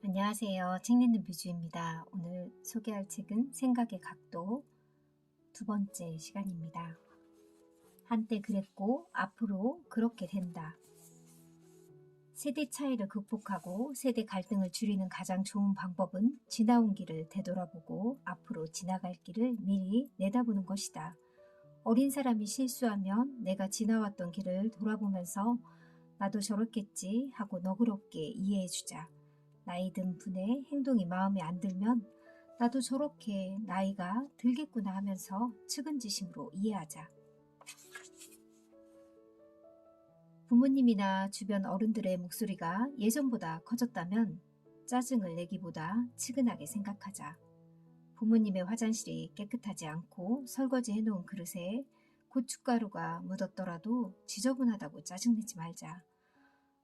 안녕하세요. 책 읽는 뷰주입니다. 오늘 소개할 책은 생각의 각도 두 번째 시간입니다. 한때 그랬고 앞으로 그렇게 된다. 세대 차이를 극복하고 세대 갈등을 줄이는 가장 좋은 방법은 지나온 길을 되돌아보고 앞으로 지나갈 길을 미리 내다보는 것이다. 어린 사람이 실수하면 내가 지나왔던 길을 돌아보면서 나도 저렇겠지 하고 너그럽게 이해해주자. 나이 든 분의 행동이 마음에 안 들면 나도 저렇게 나이가 들겠구나 하면서 측은지심으로 이해하자. 부모님이나 주변 어른들의 목소리가 예전보다 커졌다면 짜증을 내기보다 측은하게 생각하자. 부모님의 화장실이 깨끗하지 않고 설거지 해놓은 그릇에 고춧가루가 묻었더라도 지저분하다고 짜증내지 말자.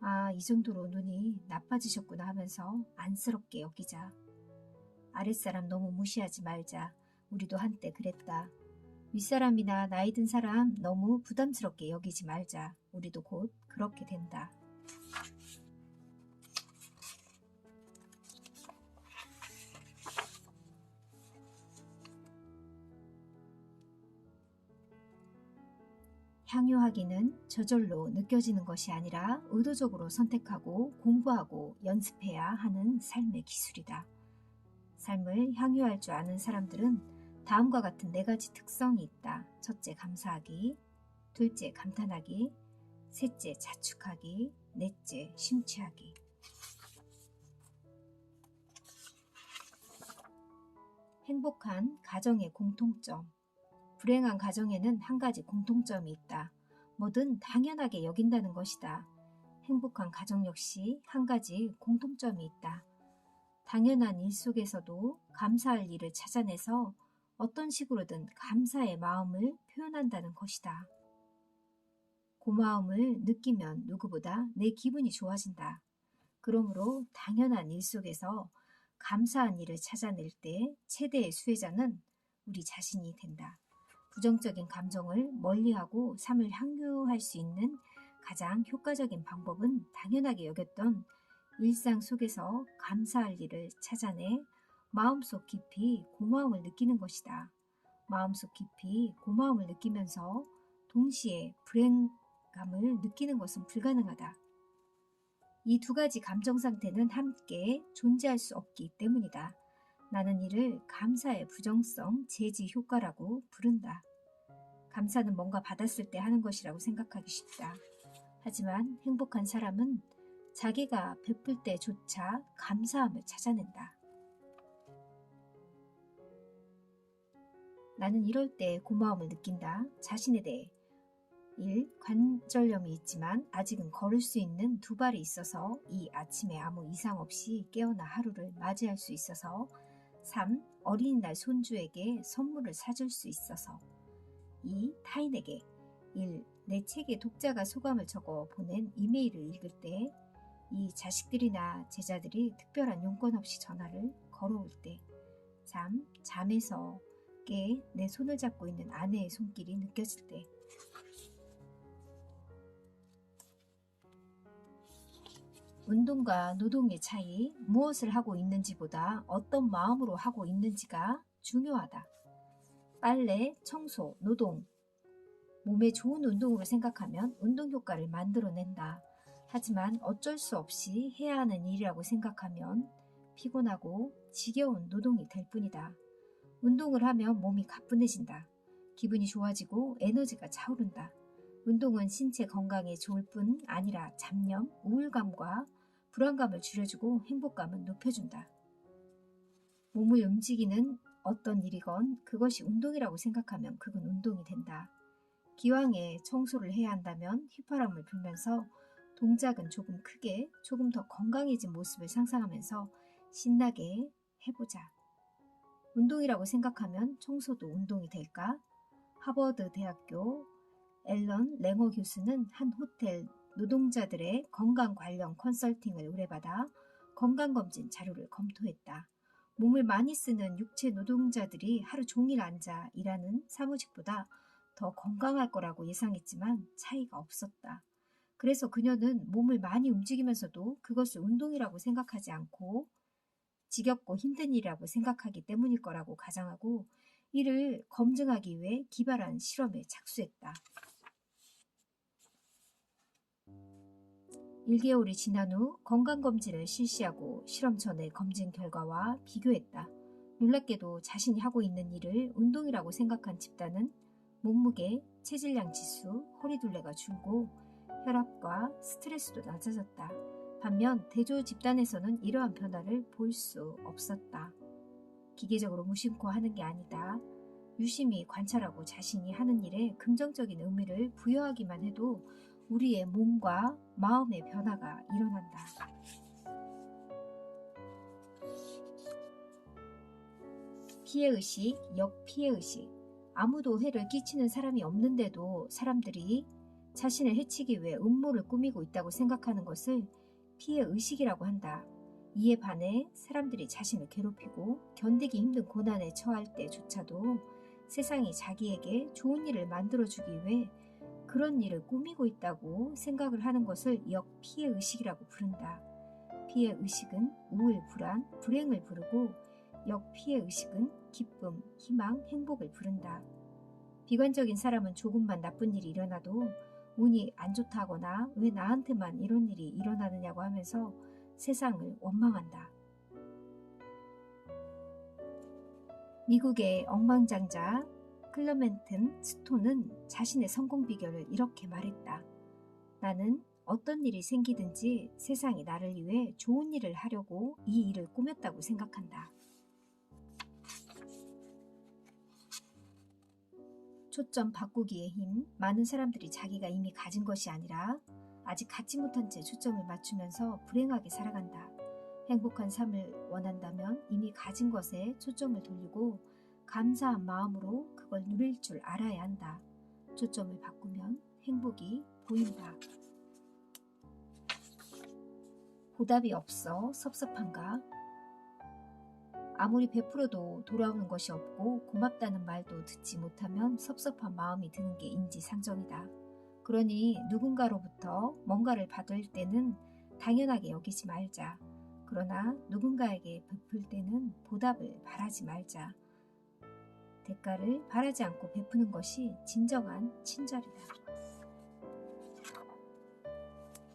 아, 이 정도로 눈이 나빠지셨구나 하면서 안쓰럽게 여기자. 아랫사람 너무 무시하지 말자. 우리도 한때 그랬다. 윗사람이나 나이 든 사람 너무 부담스럽게 여기지 말자. 우리도 곧 그렇게 된다. 향유하기는 저절로 느껴지는 것이 아니라 의도적으로 선택하고 공부하고 연습해야 하는 삶의 기술이다. 삶을 향유할 줄 아는 사람들은 다음과 같은 4가지 특성이 있다. 첫째, 감사하기. 둘째, 감탄하기. 셋째, 자축하기. 넷째, 심취하기. 행복한 가정의 공통점. 불행한 가정에는 한 가지 공통점이 있다. 뭐든 당연하게 여긴다는 것이다. 행복한 가정 역시 한 가지 공통점이 있다. 당연한 일 속에서도 감사할 일을 찾아내서 어떤 식으로든 감사의 마음을 표현한다는 것이다. 고마움을 느끼면 누구보다 내 기분이 좋아진다. 그러므로 당연한 일 속에서 감사한 일을 찾아낼 때 최대의 수혜자는 우리 자신이 된다. 부정적인 감정을 멀리하고 삶을 향유할 수 있는 가장 효과적인 방법은 당연하게 여겼던 일상 속에서 감사할 일을 찾아내 마음속 깊이 고마움을 느끼는 것이다. 마음속 깊이 고마움을 느끼면서 동시에 불행감을 느끼는 것은 불가능하다. 이 2가지 감정 상태는 함께 존재할 수 없기 때문이다. 나는 이를 감사의 부정성 제지 효과라고 부른다. 감사는 뭔가 받았을 때 하는 것이라고 생각하기 쉽다. 하지만 행복한 사람은 자기가 베풀 때조차 감사함을 찾아낸다. 나는 이럴 때 고마움을 느낀다. 자신에 대해. 1. 관절염이 있지만 아직은 걸을 수 있는 2발이 있어서 2. 아침에 아무 이상 없이 깨어나 하루를 맞이할 수 있어서 3. 어린이날 손주에게 선물을 사줄 수 있어서 2. 타인에게 1. 내 책에 독자가 소감을 적어 보낸 이메일을 읽을 때 2. 자식들이나 제자들이 특별한 용건 없이 전화를 걸어올 때 3. 잠에서 깨 내 손을 잡고 있는 아내의 손길이 느껴질 때 운동과 노동의 차이, 무엇을 하고 있는지보다 어떤 마음으로 하고 있는지가 중요하다. 빨래, 청소, 노동, 몸에 좋은 운동으로 생각하면 운동 효과를 만들어낸다. 하지만 어쩔 수 없이 해야 하는 일이라고 생각하면 피곤하고 지겨운 노동이 될 뿐이다. 운동을 하면 몸이 가뿐해진다. 기분이 좋아지고 에너지가 차오른다. 운동은 신체 건강에 좋을 뿐 아니라 잡념, 우울감과 불안감을 줄여주고 행복감을 높여준다. 몸을 움직이는 어떤 일이건 그것이 운동이라고 생각하면 그건 운동이 된다. 기왕에 청소를 해야 한다면 휘파람을 불면서 동작은 조금 크게, 조금 더 건강해진 모습을 상상하면서 신나게 해보자. 운동이라고 생각하면 청소도 운동이 될까? 하버드 대학교 앨런 랭어 교수는 한 호텔 노동자들의 건강 관련 컨설팅을 의뢰받아 건강검진 자료를 검토했다. 몸을 많이 쓰는 육체 노동자들이 하루 종일 앉아 일하는 사무직보다 더 건강할 거라고 예상했지만 차이가 없었다. 그래서 그녀는 몸을 많이 움직이면서도 그것을 운동이라고 생각하지 않고 지겹고 힘든 일이라고 생각하기 때문일 거라고 가정하고 이를 검증하기 위해 기발한 실험에 착수했다. 1개월이 지난 후 건강검진을 실시하고 실험 전의 검진 결과와 비교했다. 놀랍게도 자신이 하고 있는 일을 운동이라고 생각한 집단은 몸무게, 체질량 지수, 허리둘레가 줄고 혈압과 스트레스도 낮아졌다. 반면 대조 집단에서는 이러한 변화를 볼 수 없었다. 기계적으로 무심코 하는 게 아니다. 유심히 관찰하고 자신이 하는 일에 긍정적인 의미를 부여하기만 해도 우리의 몸과 마음의 변화가 일어난다. 피해의식, 역피해의식. 아무도 해를 끼치는 사람이 없는데도 사람들이 자신을 해치기 위해 음모를 꾸미고 있다고 생각하는 것을 피해의식이라고 한다. 이에 반해 사람들이 자신을 괴롭히고 견디기 힘든 고난에 처할 때조차도 세상이 자기에게 좋은 일을 만들어주기 위해 그런 일을 꾸미고 있다고 생각을 하는 것을 역피해의식이라고 부른다. 피해의식은 우울, 불안, 불행을 부르고 역피해의식은 기쁨, 희망, 행복을 부른다. 비관적인 사람은 조금만 나쁜 일이 일어나도 운이 안 좋다거나 왜 나한테만 이런 일이 일어나느냐고 하면서 세상을 원망한다. 미국의 억만장자 클레멘트 스톤은 자신의 성공 비결을 이렇게 말했다. 나는 어떤 일이 생기든지 세상이 나를 위해 좋은 일을 하려고 이 일을 꾸몄다고 생각한다. 초점 바꾸기의 힘. 많은 사람들이 자기가 이미 가진 것이 아니라 아직 갖지 못한 채 초점을 맞추면서 불행하게 살아간다. 행복한 삶을 원한다면 이미 가진 것에 초점을 돌리고 감사한 마음으로 그걸 누릴 줄 알아야 한다. 초점을 바꾸면 행복이 보인다. 보답이 없어 섭섭한가? 아무리 베풀어도 돌아오는 것이 없고 고맙다는 말도 듣지 못하면 섭섭한 마음이 드는 게 인지상정이다. 그러니 누군가로부터 뭔가를 받을 때는 당연하게 여기지 말자. 그러나 누군가에게 베풀 때는 보답을 바라지 말자. 대가를 바라지 않고 베푸는 것이 진정한 친절이다.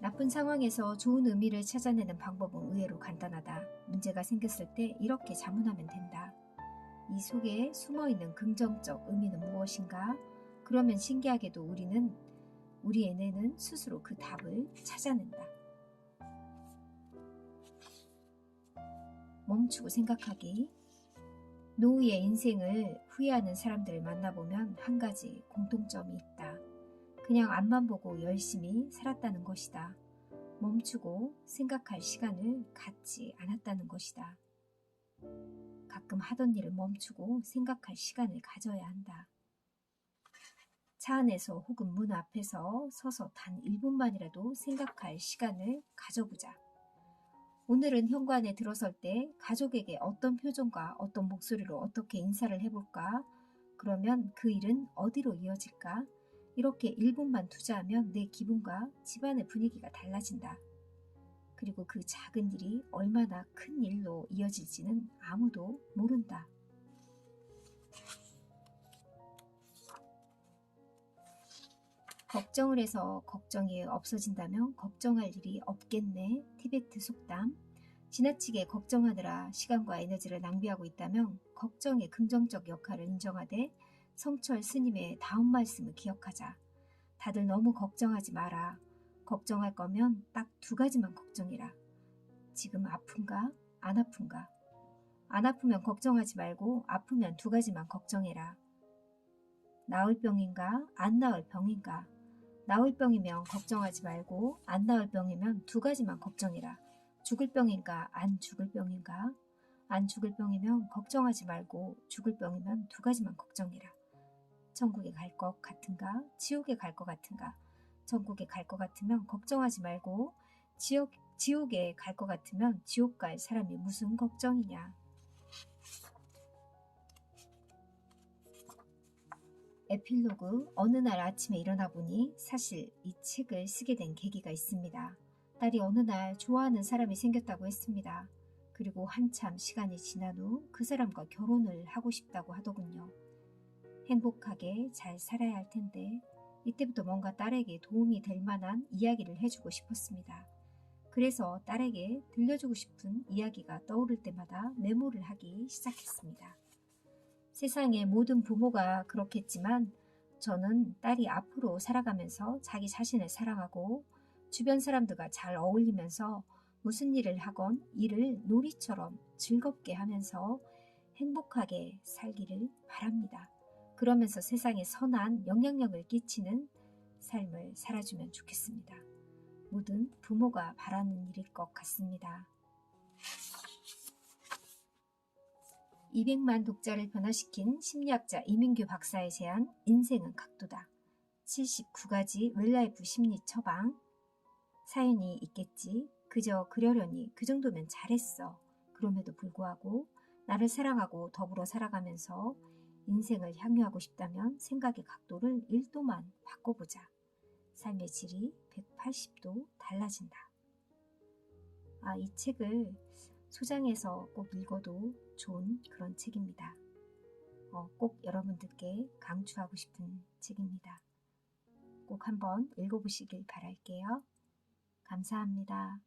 나쁜 상황에서 좋은 의미를 찾아내는 방법은 의외로 간단하다. 문제가 생겼을 때 이렇게 자문하면 된다. 이 속에 숨어있는 긍정적 의미는 무엇인가? 그러면 신기하게도 우리의 뇌는 스스로 그 답을 찾아낸다. 멈추고 생각하기. 노후의 인생을 후회하는 사람들을 만나보면 한 가지 공통점이 있다. 그냥 앞만 보고 열심히 살았다는 것이다. 멈추고 생각할 시간을 갖지 않았다는 것이다. 가끔 하던 일을 멈추고 생각할 시간을 가져야 한다. 차 안에서 혹은 문 앞에서 서서 단 1분만이라도 생각할 시간을 가져보자. 오늘은 현관에 들어설 때 가족에게 어떤 표정과 어떤 목소리로 어떻게 인사를 해볼까? 그러면 그 일은 어디로 이어질까? 이렇게 1분만 투자하면 내 기분과 집안의 분위기가 달라진다. 그리고 그 작은 일이 얼마나 큰 일로 이어질지는 아무도 모른다. 걱정을 해서 걱정이 없어진다면 걱정할 일이 없겠네. 티베트 속담. 지나치게 걱정하느라 시간과 에너지를 낭비하고 있다면 걱정의 긍정적 역할을 인정하되 성철 스님의 다음 말씀을 기억하자. 다들 너무 걱정하지 마라. 걱정할 거면 딱 2가지만 걱정해라. 지금 아픈가? 안 아픈가? 안 아프면 걱정하지 말고 아프면 2가지만 걱정해라. 나을 병인가? 안 나을 병인가? 나을 병이면 걱정하지 말고 안 나을 병이면 2가지만 걱정해라. 죽을 병인가? 안 죽을 병인가? 안 죽을 병이면 걱정하지 말고 죽을 병이면 2가지만 걱정해라. 천국에 갈 것 같은가? 지옥에 갈 것 같은가? 천국에 갈 것 같으면 걱정하지 말고 지옥에 갈 것 같으면 지옥 갈 사람이 무슨 걱정이냐. 에필로그. 어느 날 아침에 일어나 보니 사실 이 책을 쓰게 된 계기가 있습니다. 딸이 어느 날 좋아하는 사람이 생겼다고 했습니다. 그리고 한참 시간이 지난 후 그 사람과 결혼을 하고 싶다고 하더군요. 행복하게 잘 살아야 할 텐데 이때부터 뭔가 딸에게 도움이 될 만한 이야기를 해주고 싶었습니다. 그래서 딸에게 들려주고 싶은 이야기가 떠오를 때마다 메모를 하기 시작했습니다. 세상의 모든 부모가 그렇겠지만 저는 딸이 앞으로 살아가면서 자기 자신을 사랑하고 주변 사람들과 잘 어울리면서 무슨 일을 하건 일을 놀이처럼 즐겁게 하면서 행복하게 살기를 바랍니다. 그러면서 세상에 선한 영향력을 끼치는 삶을 살아주면 좋겠습니다. 모든 부모가 바라는 일일 것 같습니다. 200만 독자를 변화시킨 심리학자 이민규 박사의 제안 인생은 각도다. 79가지 웰라이프 심리 처방. 사연이 있겠지. 그저 그러려니 그 정도면 잘했어. 그럼에도 불구하고 나를 사랑하고 더불어 살아가면서 인생을 향유하고 싶다면 생각의 각도를 1도만 바꿔보자. 삶의 질이 180도 달라진다. 이 책을 소장해서 꼭 읽어도 좋은 그런 책입니다. 꼭 여러분들께 강추하고 싶은 책입니다. 꼭 한번 읽어보시길 바랄게요. 감사합니다.